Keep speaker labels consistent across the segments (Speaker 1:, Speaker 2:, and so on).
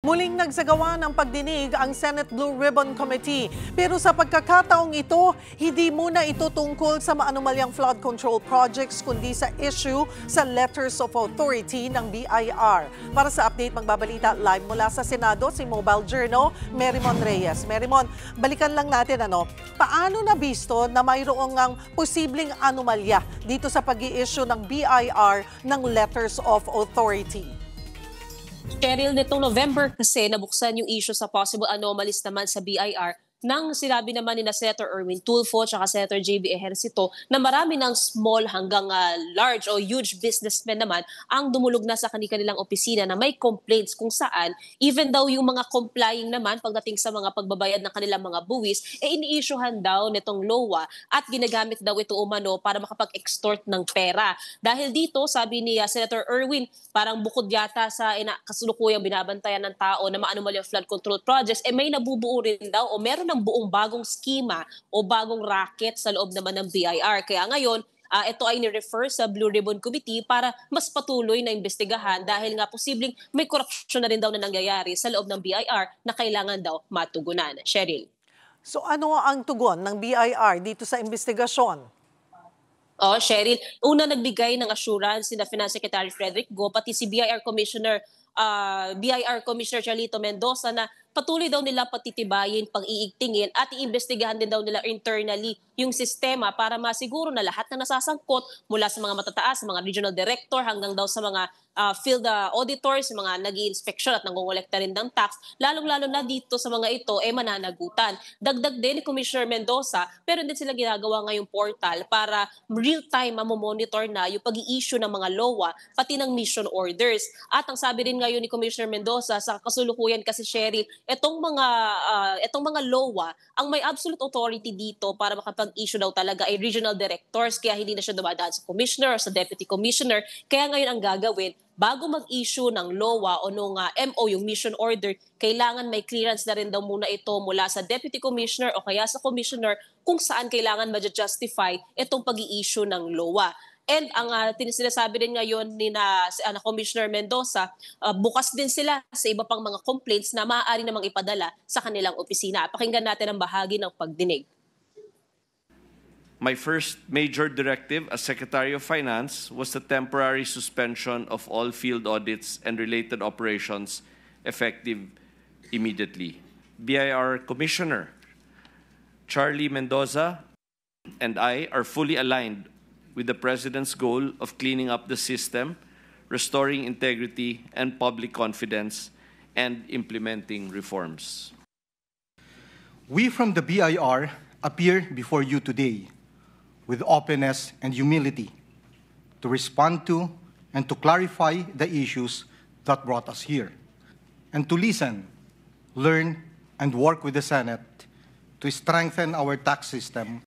Speaker 1: Muling nagsagawa ng pagdinig ang Senate Blue Ribbon Committee. Pero sa pagkakataong ito, hindi muna ito tungkol sa maanumalyang flood control projects kundi sa issue sa Letters of Authority ng BIR. Para sa update, magbabalita live mula sa Senado si Mobile Journal, Merrimon Reyes. Merrimon, balikan lang natin paano nabisto na mayroong ang posibleng anomalya dito sa pag-i-issue ng BIR ng Letters of Authority?
Speaker 2: Cheryl, nitong November kasi nabuksan yung issue sa possible anomalies naman sa BIR nang sinabi naman ni Senator Erwin Tulfo at Senator JB Ejercito na marami ng small hanggang large o huge businessmen naman ang dumulog na sa kanilang opisina na may complaints kung saan even daw yung mga complying naman pagdating sa mga pagbabayad ng kanilang mga buwis, ini-issuehan daw nitong LOA at ginagamit daw ito umano para makapag-extort ng pera. Dahil dito, sabi ni Senator Erwin, parang bukod yata sa kasulukuyang binabantayan ng tao na maanumalyang flood control projects, may nabubuo rin daw o meron ng buong bagong skema o bagong racket sa loob naman ng BIR. Kaya ngayon, ito ay ni-refer sa Blue Ribbon Committee para mas patuloy na imbestigahan dahil nga posibleng may korupsyon na rin daw na nangyayari sa loob ng BIR na kailangan daw matugunan. Cheryl.
Speaker 1: So ano ang tugon ng BIR dito sa investigasyon?
Speaker 2: Cheryl, una nagbigay ng assurance si Finance Secretary Frederick Go pati si BIR Commissioner Charlito Mendoza na patuloy daw nila patitibayin, pag-iigtingin at iimbestigahan din daw nila internally yung sistema para masiguro na lahat na nasasangkot mula sa mga matataas, mga regional director hanggang daw sa mga field auditors, mga nag-i-inspection at nangongolekta rin ng tax, lalong-lalo na dito sa mga ito mananagutan. Dagdag din ni Commissioner Mendoza, pero din sila ginagawa ngayong portal para real-time mamomonitor na yung pag-i-issue ng mga LOA, pati ng mission orders. At ang sabi rin ngayon ni Commissioner Mendoza sa kasulukuyan kasi Cheryl, itong mga LOA, ang may absolute authority dito para makapag-issue daw talaga ay regional directors, kaya hindi na siya dumadaan sa commissioner o sa deputy commissioner. Kaya ngayon ang gagawin, bago mag-issue ng LOA o nung MO, yung mission order, kailangan may clearance na rin daw muna ito mula sa deputy commissioner o kaya sa commissioner kung saan kailangan ma-justify itong pag-i-issue ng LOA. And ang sinasabi rin ngayon ni Commissioner Mendoza, bukas din sila sa iba pang mga complaints na maaari namang ipadala sa kanilang opisina. Pakinggan natin ang bahagi ng pagdinig.
Speaker 3: My first major directive as Secretary of Finance was the temporary suspension of all field audits and related operations effective immediately. BIR Commissioner Charlie Mendoza and I are fully aligned with the President's goal of cleaning up the system, restoring integrity and public confidence, and implementing reforms.
Speaker 4: We from the BIR appear before you today with openness and humility to respond to and to clarify the issues that brought us here, and to listen, learn, and work with the Senate to strengthen our tax system.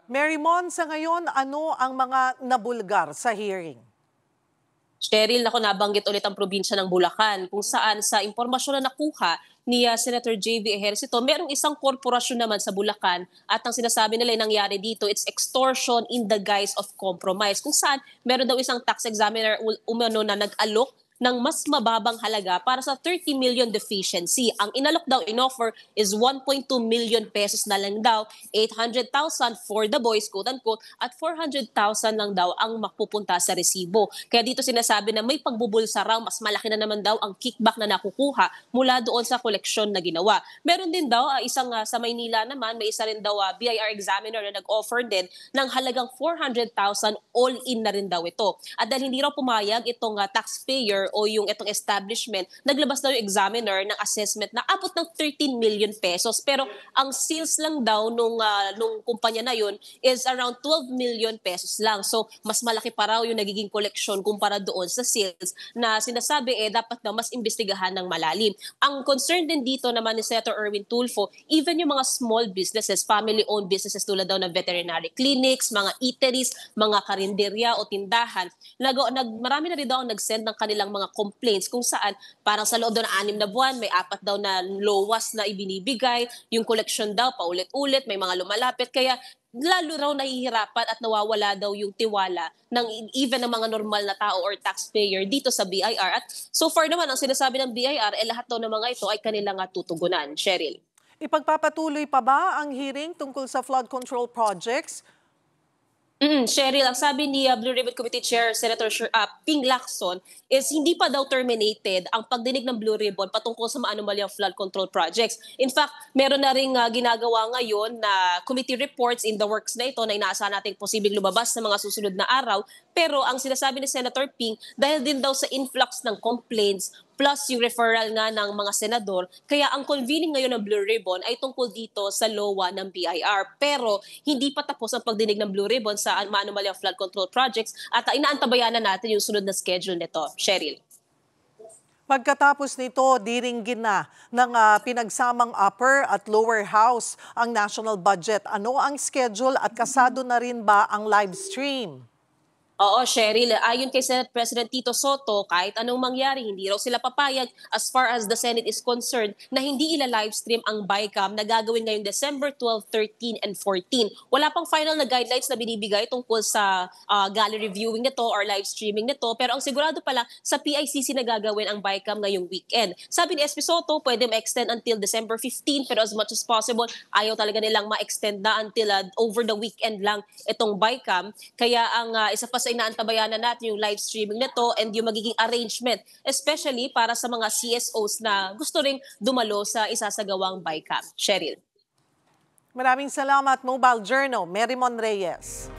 Speaker 1: Merrimon, sa ngayon, ano ang mga nabulgar sa hearing?
Speaker 2: Cheryl, nabanggit ulit ang probinsya ng Bulacan kung saan sa impormasyon na nakuha ni Senator JB Ejercito, merong isang korporasyon naman sa Bulacan at ang sinasabi nila yung nangyari dito, it's extortion in the guise of compromise. Kung saan meron daw isang tax examiner umano na nag-alok ng mas mababang halaga para sa 30 million deficiency. Ang inalok daw in-offer is 1.2 million pesos na lang daw, 800,000 for the boys, quote-unquote, at 400,000 lang daw ang mapupunta sa resibo. Kaya dito sinasabi na may pagbubulsa raw, mas malaki na naman daw ang kickback na nakukuha mula doon sa koleksyon na ginawa. Meron din daw, isang sa Maynila naman, may isa rin daw BIR examiner na nag-offer din ng halagang 400,000 all-in na rin daw ito. At dahil hindi raw pumayag itong taxpayer o yung itong establishment, naglabas daw yung examiner ng assessment na abot ng 13 million pesos. Pero ang sales lang daw nung kumpanya na yun is around 12 million pesos lang. So mas malaki pa raw yung nagiging koleksyon kumpara doon sa sales na sinasabi dapat daw mas imbestigahan ng malalim. Ang concern din dito naman ni Senator Erwin Tulfo, even yung mga small businesses, family-owned businesses tulad daw ng veterinary clinics, mga eateries, mga karinderya o tindahan, marami na rin daw ang nag-send ng kanilang mga complaints kung saan parang sa loob daw ng 6 na buwan, may 4 daw na LOAs na ibinibigay, yung collection daw paulit-ulit, may mga lumalapit. Kaya lalo raw nahihirapan at nawawala daw yung tiwala ng even ng mga normal na tao or taxpayer dito sa BIR. At so far naman, ang sinasabi ng BIR, lahat daw ng mga ito ay kanilang tutugunan. Cheryl.
Speaker 1: Ipagpapatuloy pa ba ang hearing tungkol sa flood control projects?
Speaker 2: Cheryl, ang sabi ni Blue Ribbon Committee Chair Senator Ping Lacson is hindi pa daw terminated ang pagdinig ng Blue Ribbon patungkol sa maanumalyang flood control projects. In fact, meron na rin ginagawa ngayon na committee reports in the works na ito na inaasahan natin posibleng lumabas sa mga susunod na araw. Pero ang sinasabi ni Senator Ping, dahil din daw sa influx ng complaints plus yung referral nga ng mga senador, kaya ang convening ngayon ng Blue Ribbon ay tungkol dito sa LOA ng BIR. Pero hindi pa tapos ang pagdinig ng Blue Ribbon sa maanumalyang flood control projects at inaantabayan na natin yung sunod na schedule nito. Cheryl.
Speaker 1: Pagkatapos nito, diringgin na ng pinagsamang upper at lower house ang national budget. Ano ang schedule at kasado na rin ba ang live stream?
Speaker 2: Oo, Cheryl. Ayon kay Senate President Tito Soto, kahit anong mangyari, hindi raw sila papayag as far as the Senate is concerned na hindi ila-livestream ang BICAM na gagawin ngayong December 12, 13, and 14. Wala pang final na guidelines na binibigay tungkol sa gallery viewing nito or live streaming nito, pero ang sigurado pala sa PICC na gagawin ang BICAM ngayong weekend. Sabi ni SP Soto, pwede ma-extend until December 15, pero as much as possible, ayaw talaga nilang ma-extend na until over the weekend lang itong BICAM. Kaya ang isa pa sa inaantabayan na natin yung live streaming nito and yung magiging arrangement, especially para sa mga CSOs na gusto ring dumalo sa isasagawang BICAM. Cheryl.
Speaker 1: Maraming salamat, Mobile Journal, Merymon Reyes.